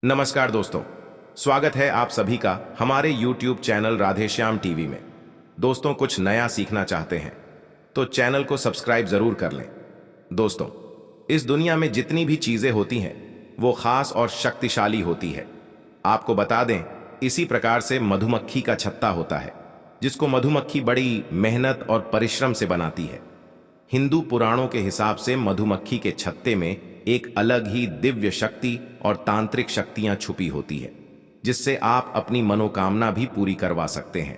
नमस्कार दोस्तों, स्वागत है आप सभी का हमारे YouTube चैनल राधेश्याम टीवी में। दोस्तों, कुछ नया सीखना चाहते हैं तो चैनल को सब्सक्राइब जरूर कर लें। दोस्तों, इस दुनिया में जितनी भी चीजें होती हैं वो खास और शक्तिशाली होती है। आपको बता दें, इसी प्रकार से मधुमक्खी का छत्ता होता है जिसको मधुमक्खी बड़ी मेहनत और परिश्रम से बनाती है। हिंदू पुराणों के हिसाब से मधुमक्खी के छत्ते में एक अलग ही दिव्य शक्ति और तांत्रिक शक्तियां छुपी होती है जिससे आप अपनी मनोकामना भी पूरी करवा सकते हैं।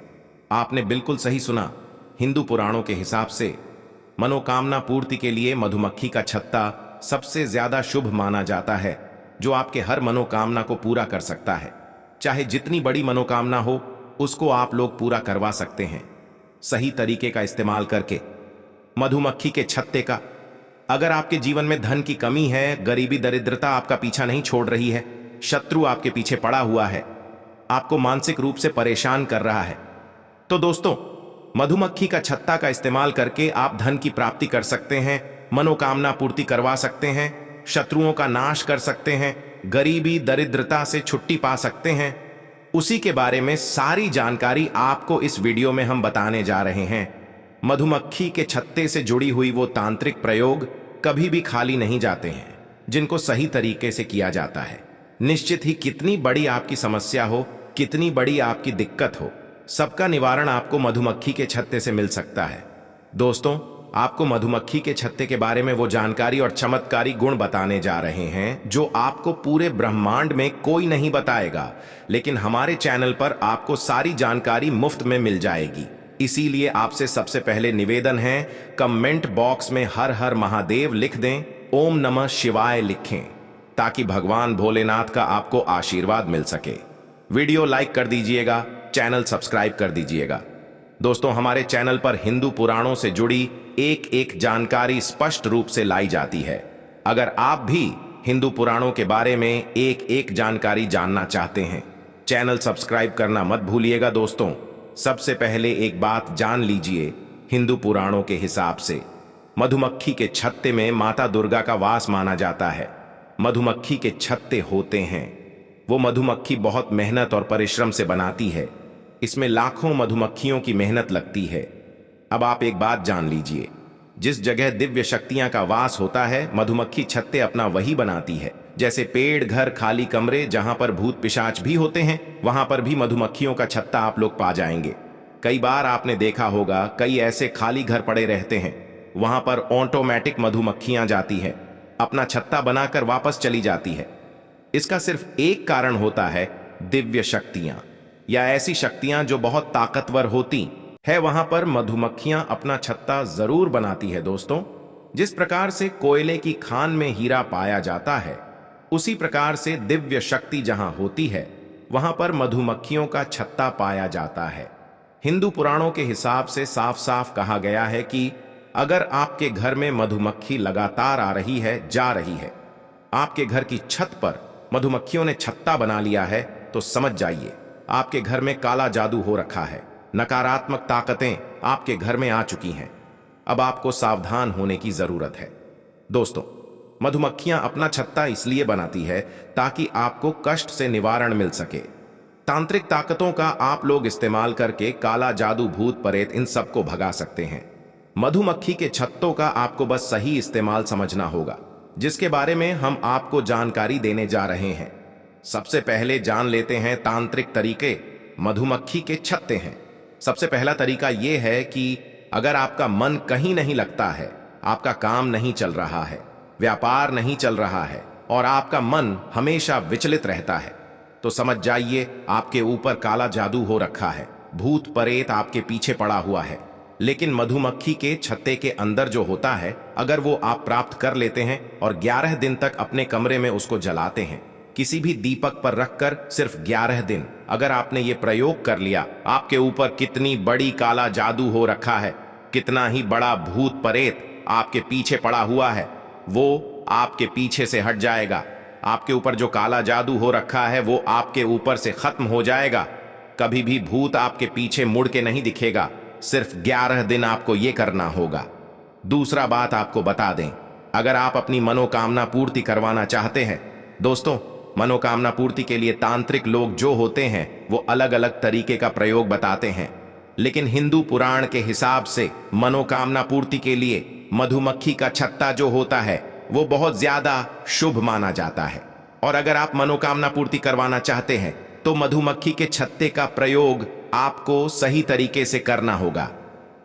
आपने बिल्कुल सही सुना, हिंदू पुराणों के हिसाब से मनोकामना पूर्ति के लिए मधुमक्खी का छत्ता सबसे ज्यादा शुभ माना जाता है, जो आपके हर मनोकामना को पूरा कर सकता है। चाहे जितनी बड़ी मनोकामना हो, उसको आप लोग पूरा करवा सकते हैं सही तरीके का इस्तेमाल करके। मधुमक्खी के छत्ते का, अगर आपके जीवन में धन की कमी है, गरीबी दरिद्रता आपका पीछा नहीं छोड़ रही है, शत्रु आपके पीछे पड़ा हुआ है, आपको मानसिक रूप से परेशान कर रहा है, तो दोस्तों मधुमक्खी का छत्ता का इस्तेमाल करके आप धन की प्राप्ति कर सकते हैं, मनोकामना पूर्ति करवा सकते हैं, शत्रुओं का नाश कर सकते हैं, गरीबी दरिद्रता से छुट्टी पा सकते हैं। उसी के बारे में सारी जानकारी आपको इस वीडियो में हम बताने जा रहे हैं। मधुमक्खी के छत्ते से जुड़ी हुई वो तांत्रिक प्रयोग कभी भी खाली नहीं जाते हैं जिनको सही तरीके से किया जाता है। निश्चित ही कितनी बड़ी आपकी समस्या हो, कितनी बड़ी आपकी दिक्कत हो, सबका निवारण आपको मधुमक्खी के छत्ते से मिल सकता है। दोस्तों, आपको मधुमक्खी के छत्ते के बारे में वो जानकारी और चमत्कारी गुण बताने जा रहे हैं जो आपको पूरे ब्रह्मांड में कोई नहीं बताएगा, लेकिन हमारे चैनल पर आपको सारी जानकारी मुफ्त में मिल जाएगी। इसीलिए आपसे सबसे पहले निवेदन है, कमेंट बॉक्स में हर हर महादेव लिख दें, ओम नमः शिवाय लिखें, ताकि भगवान भोलेनाथ का आपको आशीर्वाद मिल सके। वीडियो लाइक कर दीजिएगा, चैनल सब्सक्राइब कर दीजिएगा। दोस्तों, हमारे चैनल पर हिंदू पुराणों से जुड़ी एक एक जानकारी स्पष्ट रूप से लाई जाती है। अगर आप भी हिंदू पुराणों के बारे में एक एक जानकारी जानना चाहते हैं, चैनल सब्सक्राइब करना मत भूलिएगा। दोस्तों, सबसे पहले एक बात जान लीजिए, हिंदू पुराणों के हिसाब से मधुमक्खी के छत्ते में माता दुर्गा का वास माना जाता है। मधुमक्खी के छत्ते होते हैं, वो मधुमक्खी बहुत मेहनत और परिश्रम से बनाती है। इसमें लाखों मधुमक्खियों की मेहनत लगती है। अब आप एक बात जान लीजिए, जिस जगह दिव्य शक्तियां का वास होता है, मधुमक्खी छत्ते अपना वही बनाती है। जैसे पेड़, घर, खाली कमरे जहां पर भूत पिशाच भी होते हैं, वहां पर भी मधुमक्खियों का छत्ता आप लोग पा जाएंगे। कई बार आपने देखा होगा, कई ऐसे खाली घर पड़े रहते हैं, वहां पर ऑटोमेटिक मधुमक्खियां जाती हैं, अपना छत्ता बनाकर वापस चली जाती है। इसका सिर्फ एक कारण होता है, दिव्य शक्तियां या ऐसी शक्तियां जो बहुत ताकतवर होती है, वहां पर मधुमक्खियां अपना छत्ता जरूर बनाती है। दोस्तों, जिस प्रकार से कोयले की खान में हीरा पाया जाता है, उसी प्रकार से दिव्य शक्ति जहां होती है, वहां पर मधुमक्खियों का छत्ता पाया जाता है। हिंदू पुराणों के हिसाब से साफ साफ कहा गया है कि अगर आपके घर में मधुमक्खी लगातार आ रही है, जा रही है, आपके घर की छत पर मधुमक्खियों ने छत्ता बना लिया है, तो समझ जाइए आपके घर में काला जादू हो रखा है, नकारात्मक ताकतें आपके घर में आ चुकी हैं। अब आपको सावधान होने की जरूरत है। दोस्तों, मधुमक्खियां अपना छत्ता इसलिए बनाती है ताकि आपको कष्ट से निवारण मिल सके। तांत्रिक ताकतों का आप लोग इस्तेमाल करके काला जादू, भूत प्रेत, इन सबको भगा सकते हैं। मधुमक्खी के छत्तों का आपको बस सही इस्तेमाल समझना होगा, जिसके बारे में हम आपको जानकारी देने जा रहे हैं। सबसे पहले जान लेते हैं तांत्रिक तरीके मधुमक्खी के छत्ते हैं। सबसे पहला तरीका यह है कि अगर आपका मन कहीं नहीं लगता है, आपका काम नहीं चल रहा है, व्यापार नहीं चल रहा है और आपका मन हमेशा विचलित रहता है, तो समझ जाइए आपके ऊपर काला जादू हो रखा है, भूत प्रेत आपके पीछे पड़ा हुआ है। लेकिन मधुमक्खी के छत्ते के अंदर जो होता है, अगर वो आप प्राप्त कर लेते हैं और 11 दिन तक अपने कमरे में उसको जलाते हैं, किसी भी दीपक पर रखकर सिर्फ 11 दिन अगर आपने ये प्रयोग कर लिया, आपके ऊपर कितनी बड़ी काला जादू हो रखा है, कितना ही बड़ा भूत प्रेत आपके पीछे पड़ा हुआ है, वो आपके पीछे से हट जाएगा। आपके ऊपर जो काला जादू हो रखा है वो आपके ऊपर से खत्म हो जाएगा। कभी भी भूत आपके पीछे मुड़ के नहीं दिखेगा। सिर्फ 11 दिन आपको ये करना होगा। दूसरा बात आपको बता दें, अगर आप अपनी मनोकामना पूर्ति करवाना चाहते हैं, दोस्तों मनोकामना पूर्ति के लिए तांत्रिक लोग जो होते हैं वो अलग अलग तरीके का प्रयोग बताते हैं, लेकिन हिंदू पुराण के हिसाब से मनोकामना पूर्ति के लिए मधुमक्खी का छत्ता जो होता है वो बहुत ज्यादा शुभ माना जाता है। और अगर आप मनोकामना पूर्ति करवाना चाहते हैं तो मधुमक्खी के छत्ते का प्रयोग आपको सही तरीके से करना होगा।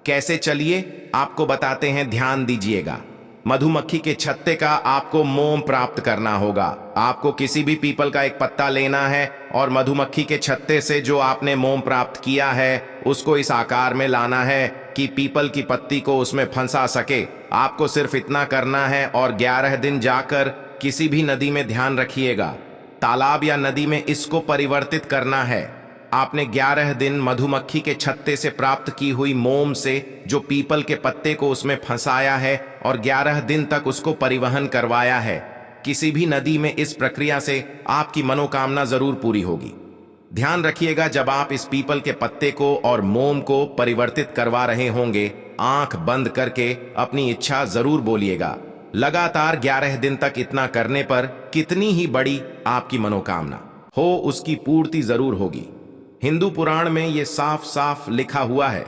कैसे, चलिए आपको बताते हैं, ध्यान दीजिएगा। मधुमक्खी के छत्ते का आपको मोम प्राप्त करना होगा। आपको किसी भी पीपल का एक पत्ता लेना है और मधुमक्खी के छत्ते से जो आपने मोम प्राप्त किया है उसको इस आकार में लाना है कि पीपल की पत्ती को उसमें फंसा सके। आपको सिर्फ इतना करना है और 11 दिन जाकर किसी भी नदी में, ध्यान रखिएगा, तालाब या नदी में इसको परिवर्तित करना है। आपने 11 दिन मधुमक्खी के छत्ते से प्राप्त की हुई मोम से जो पीपल के पत्ते को उसमें फंसाया है और 11 दिन तक उसको परिवहन करवाया है किसी भी नदी में। इस प्रक्रिया से आपकी मनोकामना जरूर पूरी होगी। ध्यान रखिएगा, जब आप इस पीपल के पत्ते को और मोम को परिवर्तित करवा रहे होंगे, आंख बंद करके अपनी इच्छा जरूर बोलिएगा। लगातार 11 दिन तक इतना करने पर कितनी ही बड़ी आपकी मनोकामना हो उसकी पूर्ति जरूर होगी। हिंदू पुराण में यह साफ साफ लिखा हुआ है।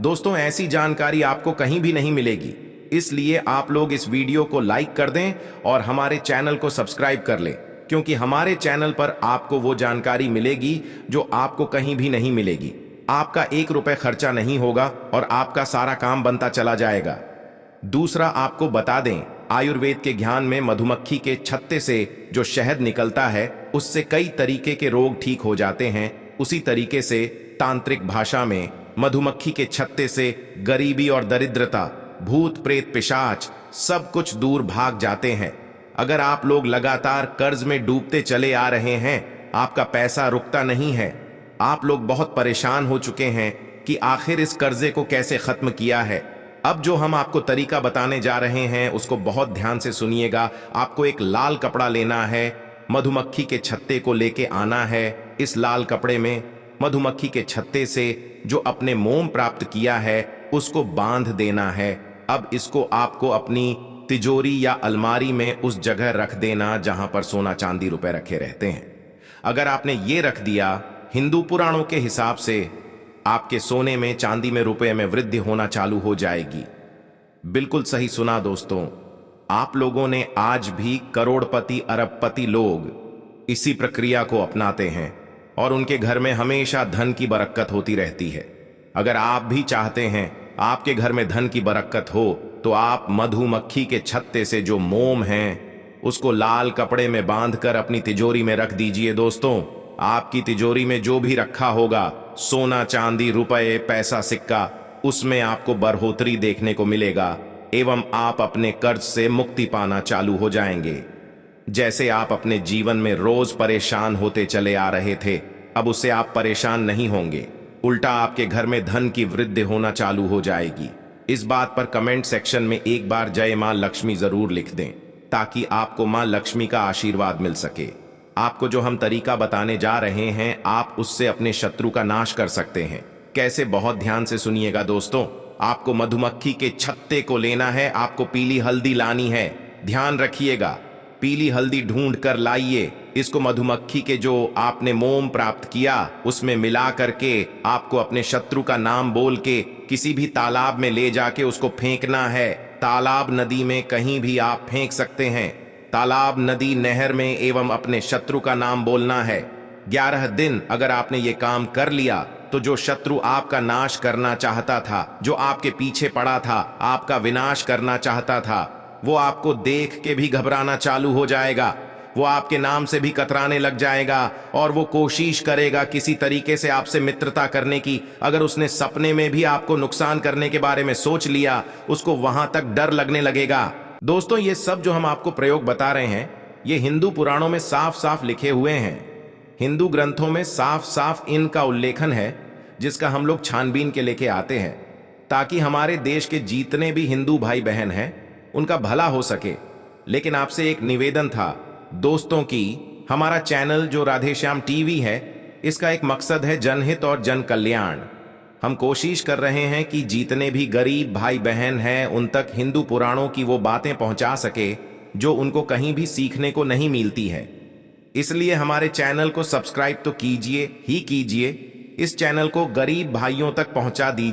दोस्तों, ऐसी जानकारी आपको कहीं भी नहीं मिलेगी, इसलिए आप लोग इस वीडियो को लाइक कर दें और हमारे चैनल को सब्सक्राइब कर लें, क्योंकि हमारे चैनल पर आपको वो जानकारी मिलेगी जो आपको कहीं भी नहीं मिलेगी। आपका 1 रुपए खर्चा नहीं होगा और आपका सारा काम बनता चला जाएगा। दूसरा, आपको बता दें, आयुर्वेद के ज्ञान में मधुमक्खी के छत्ते से जो शहद निकलता है उससे कई तरीके के रोग ठीक हो जाते हैं। उसी तरीके से तांत्रिक भाषा में मधुमक्खी के छत्ते से गरीबी और दरिद्रता, भूत प्रेत पिशाच सब कुछ दूर भाग जाते हैं। अगर आप लोग लगातार कर्ज में डूबते चले आ रहे हैं, आपका पैसा रुकता नहीं है, आप लोग बहुत परेशान हो चुके हैं कि आखिर इस कर्जे को कैसे खत्म किया है, अब जो हम आपको तरीका बताने जा रहे हैं उसको बहुत ध्यान से सुनिएगा। आपको एक लाल कपड़ा लेना है, मधुमक्खी के छत्ते को लेके आना है। इस लाल कपड़े में मधुमक्खी के छत्ते से जो अपने मोम प्राप्त किया है उसको बांध देना है। अब इसको आपको अपनी तिजोरी या अलमारी में उस जगह रख देना जहां पर सोना चांदी रुपए रखे रहते हैं। अगर आपने ये रख दिया, हिंदू पुराणों के हिसाब से आपके सोने में, चांदी में, रुपए में वृद्धि होना चालू हो जाएगी। बिल्कुल सही सुना दोस्तों, आप लोगों ने आज भी करोड़पति अरबपति लोग इसी प्रक्रिया को अपनाते हैं और उनके घर में हमेशा धन की बरकत होती रहती है। अगर आप भी चाहते हैं आपके घर में धन की बरकत हो तो आप मधुमक्खी के छत्ते से जो मोम हैं उसको लाल कपड़े में बांधकर अपनी तिजोरी में रख दीजिए। दोस्तों, आपकी तिजोरी में जो भी रखा होगा, सोना चांदी रुपए पैसा सिक्का, उसमें आपको बढ़ोतरी देखने को मिलेगा एवं आप अपने कर्ज से मुक्ति पाना चालू हो जाएंगे। जैसे आप अपने जीवन में रोज परेशान होते चले आ रहे थे, अब उससे आप परेशान नहीं होंगे, उल्टा आपके घर में धन की वृद्धि होना चालू हो जाएगी। इस बात पर कमेंट सेक्शन में एक बार जय मां लक्ष्मी जरूर लिख दें ताकि आपको मां लक्ष्मी का आशीर्वाद मिल सके। आपको जो हम तरीका बताने जा रहे हैं, आप उससे अपने शत्रु का नाश कर सकते हैं। कैसे, बहुत ध्यान से सुनिएगा दोस्तों। आपको मधुमक्खी के छत्ते को लेना है, आपको पीली हल्दी लानी है। ध्यान रखिएगा, पीली हल्दी ढूंढ कर लाइए। इसको मधुमक्खी के जो आपने मोम प्राप्त किया उसमें मिला करके आपको अपने शत्रु का नाम बोल के किसी भी तालाब में ले जाके उसको फेंकना है। तालाब, नदी में कहीं भी आप फेंक सकते हैं। तालाब, नदी, नहर में, एवं अपने शत्रु का नाम बोलना है। 11 दिन अगर आपने ये काम कर लिया तो जो शत्रु आपका नाश करना चाहता था, जो आपके पीछे पड़ा था, आपका विनाश करना चाहता था, वो आपको देख के भी घबराना चालू हो जाएगा। वो आपके नाम से भी कतराने लग जाएगा और वो कोशिश करेगा किसी तरीके से आपसे मित्रता करने की। अगर उसने सपने में भी आपको नुकसान करने के बारे में सोच लिया, उसको वहां तक डर लगने लगेगा। दोस्तों, ये सब जो हम आपको प्रयोग बता रहे हैं, ये हिंदू पुराणों में साफ साफ लिखे हुए हैं। हिंदू ग्रंथों में साफ साफ इनका उल्लेखन है, जिसका हम लोग छानबीन के लेके आते हैं ताकि हमारे देश के जितने भी हिंदू भाई बहन हैं उनका भला हो सके। लेकिन आपसे एक निवेदन था दोस्तों की, हमारा चैनल जो राधेश्याम टीवी है, इसका एक मकसद है जनहित और जन कल्याण। हम कोशिश कर रहे हैं कि जितने भी गरीब भाई बहन हैं उन तक हिंदू पुराणों की वो बातें पहुंचा सके जो उनको कहीं भी सीखने को नहीं मिलती है। इसलिए हमारे चैनल को सब्सक्राइब तो कीजिए ही कीजिए। इस चैनल को गरीब भाइयों तक पहुंचा दीजिए।